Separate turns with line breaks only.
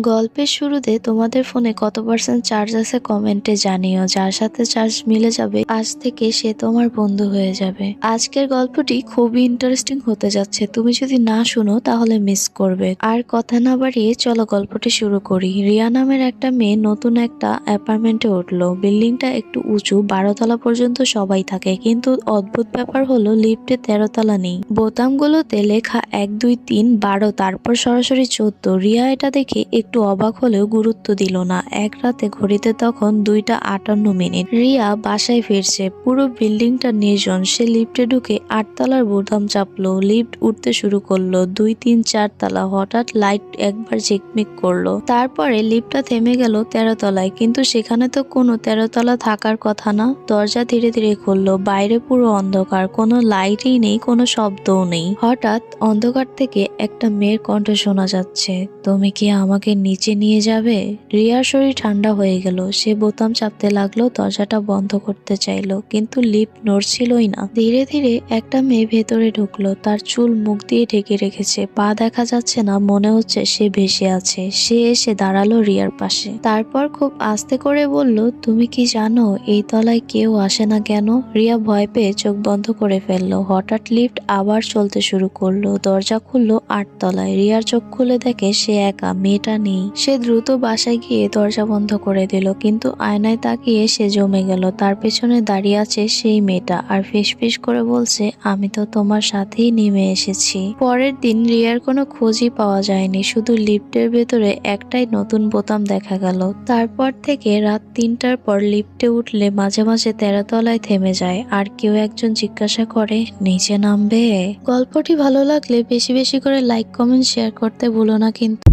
গল্পের শুরুতে তোমাদের ফোনে কত পার্সেন্ট চার্জ আছে কমেন্টে জানিও। যার সাথে চার্জ মিলে যাবে আজ থেকে সে তোমার বন্ধু হয়ে যাবে। আজকের গল্পটি খুবই ইন্টারেস্টিং হতে যাচ্ছে, তুমি যদি না শুনো তাহলে মিস করবে। আর কথা না বাড়িয়ে চলো গল্পটি শুরু করি। রিয়া নামের একটা মেয়ে নতুন একটা অ্যাপার্টমেন্টে উঠলো। বিল্ডিংটা একটু উঁচু, 12 তলা পর্যন্ত সবাই থাকে, কিন্তু অদ্ভুত ব্যাপার হলো লিফটে 13 তলা নেই। বোতামগুলোতে লেখা 1 2 3 12, তারপর সরাসরি 14। রিয়া এটা দেখে একটু অবাক হলেও গুরুত্ব দিল না। এক রাতে ঘড়িতে তখন 2টা 58 মিনিট। রিয়া বাসায় ফিরছে, পুরো বিল্ডিংটা নির্জন। সে লিফটে ঢুকে 8 তলার বোতাম চাপলো। লিফট উঠতে শুরু করলো। 2 3 4 তলা। হঠাৎ লাইট একবার ঝিকমিক করলো, তারপরে লিফটটা থেমে গেল 13 তলায়। কিন্তু সেখানে তো কোনো 13 তলা থাকার কথা না। দরজা ধীরে ধীরে খুললো। বাইরে পুরো অন্ধকার, কোনো লাইটই নেই, কোনো শব্দও নেই। হঠাৎ অন্ধকার থেকে একটা মেয়ের কণ্ঠ শোনা যাচ্ছে, তুমি কি আমাকে নিচে নিয়ে যাবে? রিয়ার শরীর ঠান্ডা হয়ে গেল। সে বোতাম চাপতে লাগলো, দরজাটা বন্ধ করতে চাইলো, কিন্তু লিফট নড়ছিলই না। ধীরে ধীরে একটা মেয়ে ভেতরে ঢুকলো। তার চুল মুখ দিয়ে ঢেকে রেখেছে, পা দেখা যাচ্ছে না, মনে হচ্ছে সে ভেসে আছে। সে এসে দাঁড়ালো রিয়ার পাশে। তারপর খুব আস্তে করে বলল, তুমি কি জানো এই তলায় কেউ আসে না কেন? রিয়া ভয় পেয়ে চোখ বন্ধ করে ফেললো। হঠাৎ লিফট আবার চলতে শুরু করলো। দরজা খুললো 8 তলায়। রিয়ার চোখ খুলে দেখে সে একা, মেয়েটা নেই। সে দ্রুত বাসায় গিয়ে দরজা বন্ধ করে দিল, কিন্তু আয়নায় তাকিয়ে সে জমে গেল। তার পেছনে দাঁড়িয়ে আছে সেই মেয়েটা আর ফিসফিস করে বলছে, আমি তো তোমার সাথেই নেমে এসেছি। পরের দিন রিয়ার কোনো খোঁজই পাওয়া যায়নি, শুধু লিফটের ভেতরে একটাই নতুন বোতাম দেখা গেল। তারপর থেকে রাত 3টার পর লিফটে উঠলে মাঝে মাঝে 13 তলায় থেমে যায়, আর কেউ একজন জিজ্ঞাসা করে, নিচে নামবে? গল্পটি ভালো লাগলে বেশি বেশি করে লাইক কমেন্ট শেয়ার করতে ভুলো না কিন্তু।